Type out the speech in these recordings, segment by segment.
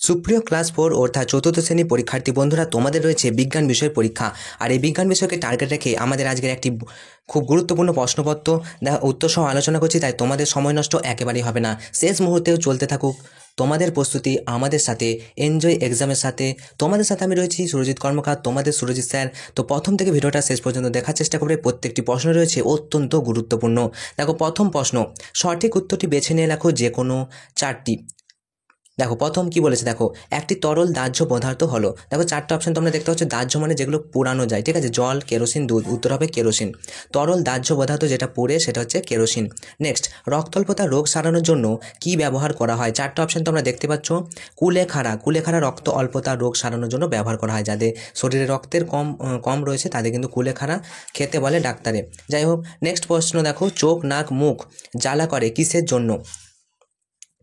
সুপ্রিয় ক্লাস 4 অর্থাৎ চতুর্থ শ্রেণীর পরীক্ষার্থী বন্ধুরা, তোমাদের রয়েছে বিজ্ঞান বিষয়ের পরীক্ষা। আর এই বিজ্ঞান বিষয়কে টার্গেট রেখে আমাদের আজকের একটি খুব গুরুত্বপূর্ণ প্রশ্নপত্র উত্তর সহ আলোচনা করছি, তাই তোমাদের সময় নষ্ট একেবারেই হবে না। শেষ মুহূর্তেও চলতে থাকুক তোমাদের প্রস্তুতি আমাদের সাথে, এনজয় এক্সামের সাথে। তোমাদের সাথে আমি রয়েছি সুরজিৎ কর্মকার, তোমাদের সুরজিৎ স্যার। তো প্রথম থেকে ভিডিওটা শেষ পর্যন্ত দেখার চেষ্টা করবে। প্রত্যেকটি প্রশ্ন রয়েছে অত্যন্ত গুরুত্বপূর্ণ। দেখো, প্রথম প্রশ্ন, সঠিক উত্তরটি বেছে নিয়ে লেখো যে কোনো চারটি। দেখো প্রথম কি বলেছে, দেখো একটি তরল দাহ্য পদার্থ হলো। দেখো চারটা অপশন তোমরা দেখতে পাচ্ছ। দাহ্য মানে যেগুলো পোড়ানো যায়, ঠিক আছে, জল, কেরোসিন, দুধ। উত্তর হবে কেরোসিন। তরল দাহ্য পদার্থ যেটা পুড়ে সেটা হচ্ছে কেরোসিন। নেক্সট, রক্তল্পতা রোগ সারানোর জন্য কি ব্যবহার করা হয়? চারটা অপশন তোমরা দেখতে পাচ্ছ। কুলেখাড়া, কুলেখাড়া রক্ত অল্পতা রোগ সারানোর জন্য ব্যবহার করা হয়। যাদের শরীরে রক্তের কম রয়েছে তাদের কিন্তু কুলেখাড়া খেতে বলে ডাক্তারে। যাই হোক, নেক্সট প্রশ্ন দেখো, চোখ, নাক, মুখ জ্বালা করে কিসের জন্য?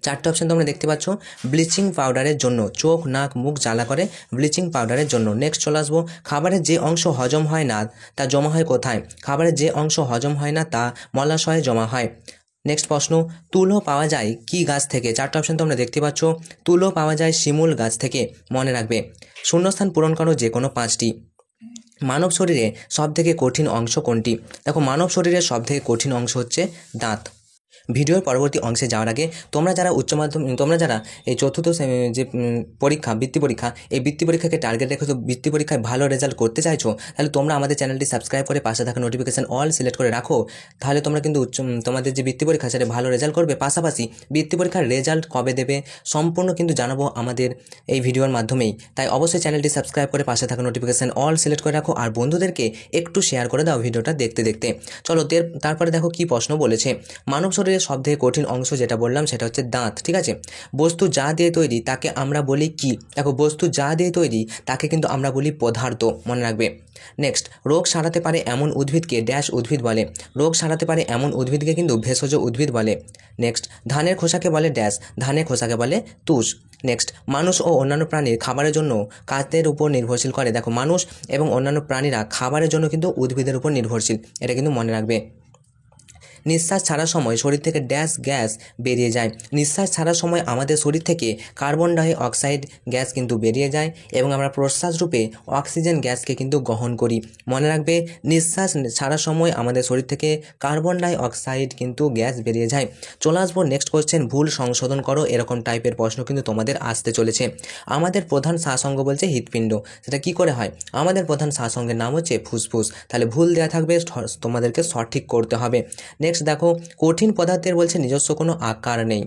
চারটে অপশন তোমরা দেখতে পাচ্ছ। ব্লিচিং পাউডারের জন্য। চোখ, নাক, মুখ জ্বালা করে ব্লিচিং পাউডারের জন্য। নেক্সট চলে আসবো, খাবারের যে অংশ হজম হয় না তা জমা হয় কোথায়? খাবারের যে অংশ হজম হয় না তা মলাশয়ে জমা হয়। নেক্সট প্রশ্ন, তুলো পাওয়া যায় কি গাছ থেকে? চারটে অপশন তোমরা দেখতে পাচ্ছ। তুলো পাওয়া যায় শিমুল গাছ থেকে। মনে রাখবে। শূন্যস্থান পূরণ করো যে কোনো পাঁচটি। মানব শরীরে সবথেকে কঠিন অংশ কোনটি? দেখো, মানব শরীরের সবথেকে কঠিন অংশ হচ্ছে দাঁত। ভিডিওর পরবর্তী অংশে যাওয়ার আগে তোমরা যারা তোমরা যারা এই চতুর্থ যে পরীক্ষা, বৃত্তি পরীক্ষা, এই বৃত্তি পরীক্ষাকে টার্গেট রেখেছো, বৃত্তি পরীক্ষায় ভালো রেজাল্ট করতে চাইছো, তাহলে তোমরা আমাদের চ্যানেলটি সাবস্ক্রাইব করে পাশে থাকা নোটিফিকেশান অল সিলেক্ট করে রাখো। তাহলে তোমরা কিন্তু তোমাদের যে বৃত্তি পরীক্ষা সেটা ভালো রেজাল্ট করবে। পাশাপাশি বৃত্তি পরীক্ষার রেজাল্ট কবে দেবে সম্পূর্ণ কিন্তু জানাবো আমাদের এই ভিডিওর মাধ্যমেই। তাই অবশ্যই চ্যানেলটি সাবস্ক্রাইব করে পাশে থাকা নোটিফিকেশান অল সিলেক্ট করে রাখো, আর বন্ধুদেরকে একটু শেয়ার করে দাও ভিডিওটা দেখতে দেখতে। চলো, তারপরে দেখো কি প্রশ্ন বলেছে। মানব শরীরের সবথেকে কঠিন অংশ যেটা বললাম সেটা হচ্ছে দাঁত, ঠিক আছে। বস্তু যা দিয়ে তৈরি তাকে আমরা বলি কি? দেখো, বস্তু যা দিয়ে তৈরি তাকে কিন্তু আমরা বলি পদার্থ। মনে রাখবে। নেক্সট, রোগ সারাতে পারে এমন উদ্ভিদকে ড্যাশ উদ্ভিদ বলে? রোগ সারাতে পারে এমন উদ্ভিদকে কিন্তু ভেষজ উদ্ভিদ বলে। নেক্সট, ধানের খোসাকে বলে ড্যাশ? ধানের খোসাকে বলে তুষ। নেক্সট, মানুষ ও অন্যান্য প্রাণীর খাবারের জন্য কাদের উপর নির্ভরশীল করে? দেখো, মানুষ এবং অন্যান্য প্রাণীরা খাবারের জন্য কিন্তু উদ্ভিদের উপর নির্ভরশীল, এটা কিন্তু মনে রাখবে। নিঃশ্বাস ছাড়ার সময় শরীর থেকে ড্যাশ গ্যাস বেরিয়ে যায়? নিঃশ্বাস ছাড়ার সময় আমাদের শরীর থেকে কার্বন ডাই অক্সাইড গ্যাস কিন্তু বেরিয়ে যায় এবং আমরা প্রশ্বাস রূপে অক্সিজেন গ্যাসকে কিন্তু গ্রহণ করি। মনে রাখবে, নিঃশ্বাস ছাড়ার সময় আমাদের শরীর থেকে কার্বন ডাই অক্সাইড কিন্তু গ্যাস বেরিয়ে যায়। চলে আসবো নেক্সট কোয়েশ্চেন, ভুল সংশোধন করো। এরকম টাইপের প্রশ্ন কিন্তু তোমাদের আসতে চলেছে। আমাদের প্রধান শ্বাসঅঙ্গ বলছে হৃৎপিণ্ড, সেটা কি করে হয়? আমাদের প্রধান শ্বাসঅঙ্গের নাম হচ্ছে ফুসফুস। তাহলে ভুল দেওয়া থাকবে, তোমাদেরকে সঠিক করতে হবে। নেক্সট দেখো, কঠিন পদার্থের বলছে নিজস্ব কোনো আকার নেই।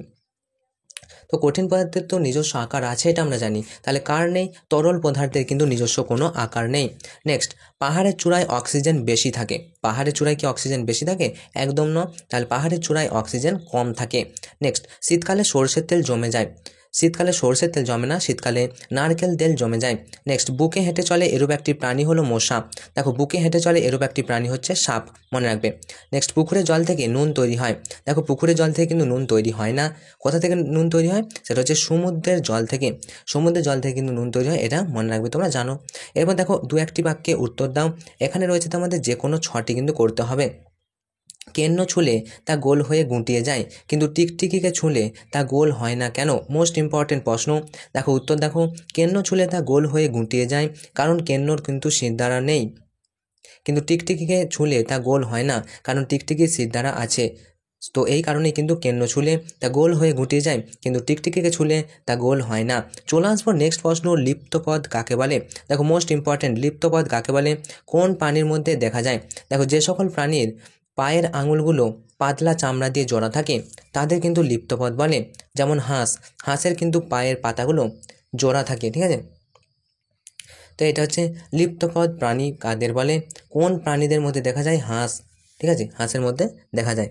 তো কঠিন পদার্থের তো নিজস্ব আকার আছে, এটা আমরা জানি। তাহলে কার নেই? তরল পদার্থের কিন্তু নিজস্ব কোনো আকার নেই। নেক্সট, পাহাড়ের চূড়ায় অক্সিজেন বেশি থাকে? পাহাড়ের চূড়ায় কি অক্সিজেন বেশি থাকে? একদম নয়। তাহলে পাহাড়ের চূড়ায় অক্সিজেন কম থাকে। নেক্সট, শীতকালে সরষের তেল জমে যায়? শীতকালে সরষের তেল জমে না, শীতকালে নারকেল তেল জমে যায়। নেক্সট, বুকে হেঁটে চলে এরূপ একটি প্রাণী হলো মশা? দেখো, বুকে হেঁটে চলে এরূপ একটি প্রাণী হচ্ছে সাপ। মনে রাখবে। নেক্সট, পুকুরের জল থেকে নুন তৈরি হয়? দেখো, পুকুরের জল থেকে কিন্তু নুন তৈরি হয় না। কোথা থেকে নুন তৈরি হয়? সেটা হচ্ছে সমুদ্রের জল থেকে। সমুদ্রের জল থেকে কিন্তু নুন তৈরি হয়, এটা মনে রাখবে, তোমরা জানো। এরপর দেখো, দু একটি বাক্যে উত্তর দাও। এখানে রয়েছে তোমাদের যে কোনো 6টি কিন্তু করতে হবে। কেন্ন ছুলে তা গোল হয়ে গুটিয়ে যায়, কিন্তু টিকটিকিকে ছুলে তা গোল হয় না কেন? মোস্ট ইম্পর্টেন্ট প্রশ্ন। দেখো উত্তর দেখো, কেন্ন ছুলে তা গোল হয়ে গুটিয়ে যায় কারণ কেন্নর কিন্তু শিরদাঁড়া নেই, কিন্তু টিকটিকিকে ছুলে তা গোল হয় না কারণ টিকটিকির শিরদাঁড়া আছে। তো এই কারণেই কিন্তু কেন্ন ছুলে তা গোল হয়ে গুটিয়ে যায়, কিন্তু টিকটিকিকে ছুলে তা গোল হয় না। চলে আসবো নেক্সট প্রশ্ন, লিপ্তপদ কাকে বলে? দেখো, মোস্ট ইম্পর্টেন্ট, লিপ্তপদ কাকে বলে? কোন প্রাণীর মধ্যে দেখা যায়? দেখো, যে সকল প্রাণীর পায়ের আঙুলগুলো পাতলা চামড়া দিয়ে জোড়া থাকে তাদের কিন্তু লিপ্তপদ বলে। যেমন হাঁস, হাঁসের কিন্তু পায়ের পাতাগুলো জোড়া থাকে, ঠিক আছে। তো এটা হচ্ছে লিপ্তপদ প্রাণী কাদের বলে? কোন প্রাণীদের মধ্যে দেখা যায়? হাঁস, ঠিক আছে, হাঁসের মধ্যে দেখা যায়।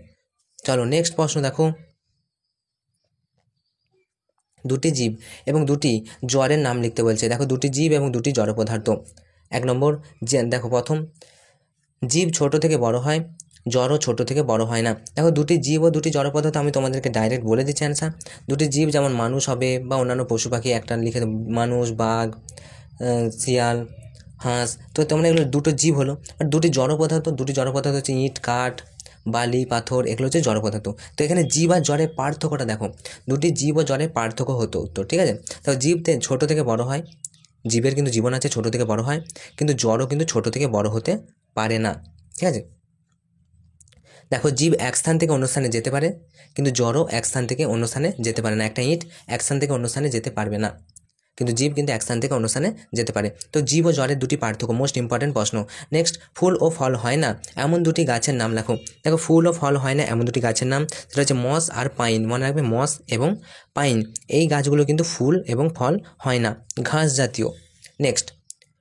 চলো নেক্সট প্রশ্ন দেখো, দুটি জীব এবং দুটি জ্বরের নাম লিখতে বলছে। দেখো, দুটি জীব এবং দুটি জড় পদার্থ। 1 নম্বর, দেখো প্রথম, জীব ছোট থেকে বড় হয়, জড়ও ছোট থেকে বড় হয় না। দেখো, দুটি জীব ও দুটি জড় পদার্থ আমি তোমাদেরকে ডাইরেক্ট বলে দিচ্ছি অ্যান্সার। দুটি জীব যেমন মানুষ হবে বা অন্যান্য পশু পাখি, একটা লিখে দেবো, মানুষ, বাঘ, শিয়াল, হাঁস। তো তোমরা এগুলো দুটো জীব হলো। আর দুটি জড় পদার্থ, দুটি জড় পদার্থ হচ্ছে ইট, কাঠ, বালি পাথর এগুলো হচ্ছে জড় পদার্থ। তো এখানে জীব আর জড়ের পার্থক্যটা দেখো, দুটি জীব ও জড়ের পার্থক্য হতো উত্তর, ঠিক আছে। তো জীব ছোট থেকে বড় হয়, জীবের কিন্তু জীবন আছে, ছোট থেকে বড় হয়, কিন্তু জড়ও কিন্তু ছোট থেকে বড় হতে পারে না, ঠিক আছে। দেখো জীব এক স্থান থেকে অন্য স্থানে যেতে পারে, কিন্তু জড়ও এক স্থান থেকে অন্য স্থানে যেতে পারে না। একটা ইঁট এক স্থান থেকে অন্য স্থানে যেতে পারবে না, কিন্তু জীব কিন্তু এক স্থান থেকে অন্য স্থানে যেতে পারে। তো জীব ও জড়ের দুটি পার্থক্য, মোস্ট ইম্পর্টেন্ট প্রশ্ন। নেক্সট, ফুল ও ফল হয় না এমন দুটি গাছের নাম লেখো। দেখো ফুল ও ফল হয় না এমন দুটি গাছের নাম, সেটা হচ্ছে মস আর পাইন। মনে রাখবে মস এবং পাইন, এই গাছগুলো কিন্তু ফুল এবং ফল হয় না, ঘাস জাতীয়। নেক্সট,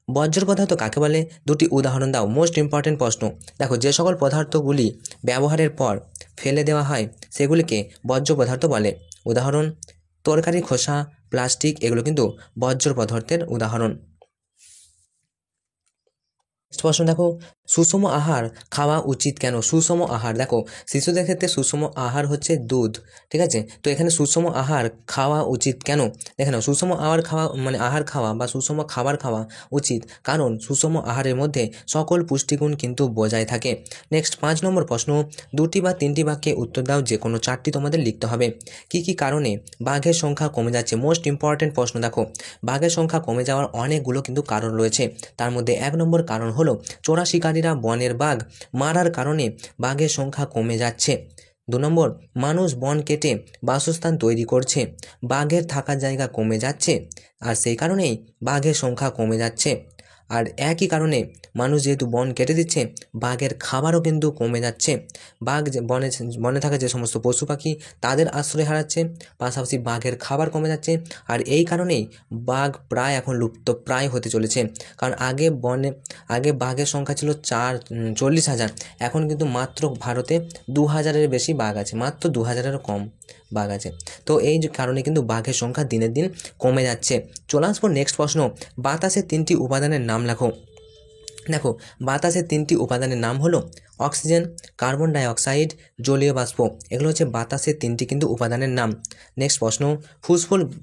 বর্জ্য পদার্থ কাকে বলে, দুটি উদাহরণ দাও। মোস্ট ইম্পর্টেন্ট প্রশ্ন। দেখো যে সকল পদার্থগুলি ব্যবহারের পর ফেলে দেওয়া হয় সেগুলিকে বর্জ্য পদার্থ বলে। উদাহরণ, তরকারি খোসা, প্লাস্টিক, এগুলো কিন্তু বর্জ্য পদার্থের উদাহরণ। প্রশ্ন দেখো, সুষম আহার খাওয়া উচিত কেন? সুষম আহার, দেখো শিশুদের ক্ষেত্রে সুষম আহার হচ্ছে দুধ, ঠিক আছে। তো এখানে সুষম আহার খাওয়া উচিত কেন? দেখে নাও, সুষম আহার খাওয়া মানে আহার খাওয়া বা সুষম খাবার খাওয়া উচিত, কারণ সুষম আহারের মধ্যে সকল পুষ্টিগুণ কিন্তু বজায় থাকে। নেক্সট 5 নম্বর প্রশ্ন, দুটি বা তিনটি বাক্যে উত্তর দাও, যে কোনো 4টি তোমাদের লিখতে হবে। কি কি কারণে বাঘের সংখ্যা কমে যাচ্ছে? মোস্ট ইম্পর্টেন্ট প্রশ্ন। দেখো বাঘের সংখ্যা কমে যাওয়ার অনেকগুলো কিন্তু কারণ রয়েছে, তার মধ্যে 1 নম্বর কারণ হলো চোরা শিকারীরা বনের বাঘ মারার কারণে বাঘের সংখ্যা কমে যাচ্ছে। 2 নম্বর, মানুষ বন কেটে বাসস্থান তৈরি করছে, বাঘের থাকার জায়গা কমে যাচ্ছে, আর সেই কারণেই বাঘের সংখ্যা কমে যাচ্ছে। আর একই কারণে মানুষ যেহেতু বন কেটে দিচ্ছে, বাঘের খাবারও কিন্তু কমে যাচ্ছে। বাঘ যে বনে থাকা যে সমস্ত পশু পাখি তাদের আশ্রয় হারাচ্ছে, পাশাপাশি বাঘের খাবার কমে যাচ্ছে। আর এই কারণেই বাঘ প্রায় এখন লুপ্ত প্রায় হতে চলেছে। কারণ আগে বাঘের সংখ্যা ছিল 40,000, এখন কিন্তু মাত্র ভারতে 2,000-এর বেশি বাঘ আছে, মাত্র 2,000-এরও কম বাঘ আছে। তো এই যে কারণে কিন্তু বাঘের সংখ্যা দিনের দিন কমে যাচ্ছে। চলে আসবো নেক্সট প্রশ্ন, বাতাসের 3টি উপাদানের নাম লেখো। দেখো বাতাসের 3টি উপাদানের নাম হলো অক্সিজেন, কার্বন ডাইঅক্সাইড, জলীয় বাষ্প, এগুলো হচ্ছে বাতাসের 3টি কিন্তু উপাদানের নাম। নেক্সট প্রশ্ন,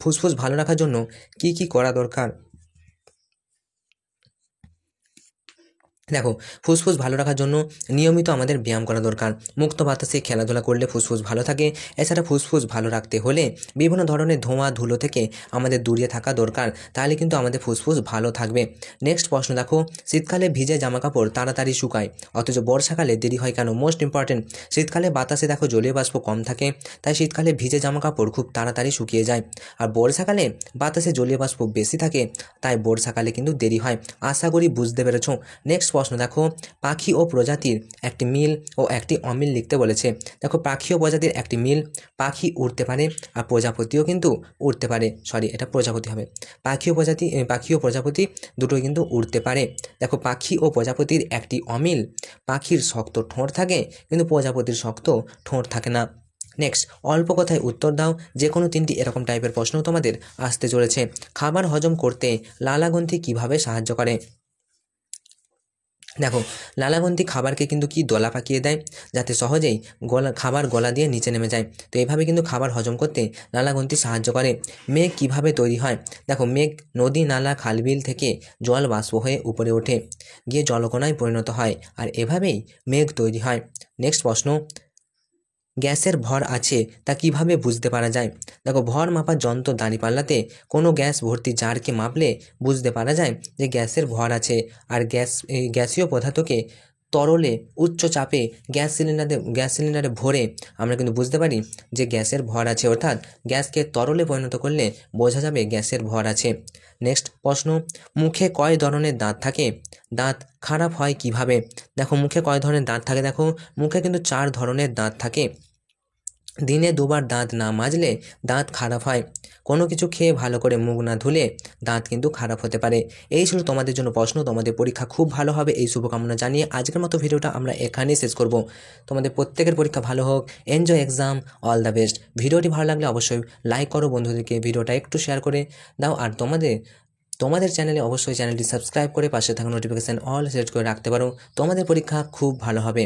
ফুসফুস ভালো রাখার জন্য কি কি করা দরকার? দেখো ফুসফুস ভালো রাখার জন্য নিয়মিত আমাদের ব্যায়াম করা দরকার, মুক্ত বাতাসে খেলাধুলা করলে ফুসফুস ভালো থাকে। এছাড়া ফুসফুস ভালো রাখতে হলে বিভিন্ন ধরনের ধোঁয়া ধুলো থেকে আমাদের দূরে থাকা দরকার, তাহলে কিন্তু আমাদের ফুসফুস ভালো থাকবে। নেক্সট প্রশ্ন দেখো, শীতকালে ভিজে জামাকাপড় তাড়াতাড়ি শুকায় অথচ বর্ষাকালে দেরি হয় কেন? মোস্ট ইম্পর্টেন্ট, শীতকালে বাতাসে দেখো জলীয় বাষ্প কম থাকে, তাই শীতকালে ভিজে জামাকাপড় খুব তাড়াতাড়ি শুকিয়ে যায়। আর বর্ষাকালে বাতাসে জলীয় বাষ্প বেশি থাকে, তাই বর্ষাকালে কিন্তু দেরি হয়। আশা করি বুঝতে পেরেছো। নেক্সট প্রশ্ন দেখো, পাখি ও প্রজাতির একটি মিল ও একটি অমিল লিখতে বলেছে। দেখো পাখি ও প্রজাতির একটি মিল, পাখি উড়তে পারে আর প্রজাপতিও কিন্তু উড়তে পারে, এটা প্রজাপতি হবে। পাখি ও প্রজাপতি দুটোই কিন্তু উড়তে পারে। দেখো পাখি ও প্রজাপতির একটি অমিল, পাখির শক্ত ঠোঁট থাকে কিন্তু প্রজাপতির শক্ত ঠোঁট থাকে না। নেক্সট, অল্প কথায় উত্তর দাও, যে কোনো 3টি এরকম টাইপের প্রশ্ন তোমাদের আসতে চলেছে। খাবার হজম করতে লালাগ্রন্থি কিভাবে সাহায্য করে? দেখো লালাগ্রন্থি খাবারকে কিন্তু দলা পাকিয়ে দেয়, যাতে সহজেই খাবার গলা দিয়ে নিচে নেমে যায়। তো এইভাবে কিন্তু খাবার হজম করতে লালাগ্রন্থি সাহায্য করে। মেঘ কিভাবে তৈরি হয়? দেখো মেঘ নদী নালা খালবিল থেকে জল বাষ্প হয়ে উপরে ওঠে, গিয়ে জলকণায় পরিণত হয়, আর এভাবেই মেঘ তৈরি হয়। নেক্সট প্রশ্ন, গ্যাসের ভর আছে তা কিভাবে বুঝতে পারা যায়? দেখো ভর মাপার যন্ত্র দাঁড়িপাল্লাতে কোনো গ্যাস ভর্তি জারকে মাপলে বুঝতে পারা যায় যে গ্যাসের ভর আছে। আর গ্যাসীয় পদার্থকে তরলে উচ্চ চাপে গ্যাস সিলিন্ডারে ভরে আমরা কিন্তু বুঝতে পারি যে গ্যাসের ভর আছে, অর্থাৎ গ্যাসকে তরলে পরিণত করলে বোঝা যাবে গ্যাসের ভর আছে। নেক্সট প্রশ্ন, মুখে কয় ধরনের দাঁত থাকে? দাঁত খারাপ হয় কিভাবে? দেখো মুখে কয় ধরনের দাঁত থাকে, দেখো মুখে কিন্তু 4 ধরনের দাঁত থাকে। দিনে 2বার দাঁত না মাজলে দাঁত খারাপ হয়, কোনো কিছু খেয়ে ভালো করে মুখ না ধুলে দাঁত কিন্তু খারাপ হতে পারে। এই ছিল তোমাদের জন্য প্রশ্ন, তোমাদের পরীক্ষা খুব ভালো হবে এই শুভকামনা জানিয়ে আজকের মতো ভিডিওটা আমরা এখানেই শেষ করব। তোমাদের প্রত্যেকের পরীক্ষা ভালো হোক, enjoy exam, all the best. ভিডিওটি ভালো লাগলে অবশ্যই লাইক করো, বন্ধুদেরকে ভিডিওটা একটু শেয়ার করে দাও, আর তোমাদের চ্যানেলে অবশ্যই চ্যানেলটি সাবস্ক্রাইব করে পাশে থাকা নোটিফিকেশান অল সেট করে রাখতে পারো। তোমাদের পরীক্ষা খুব ভালো হবে।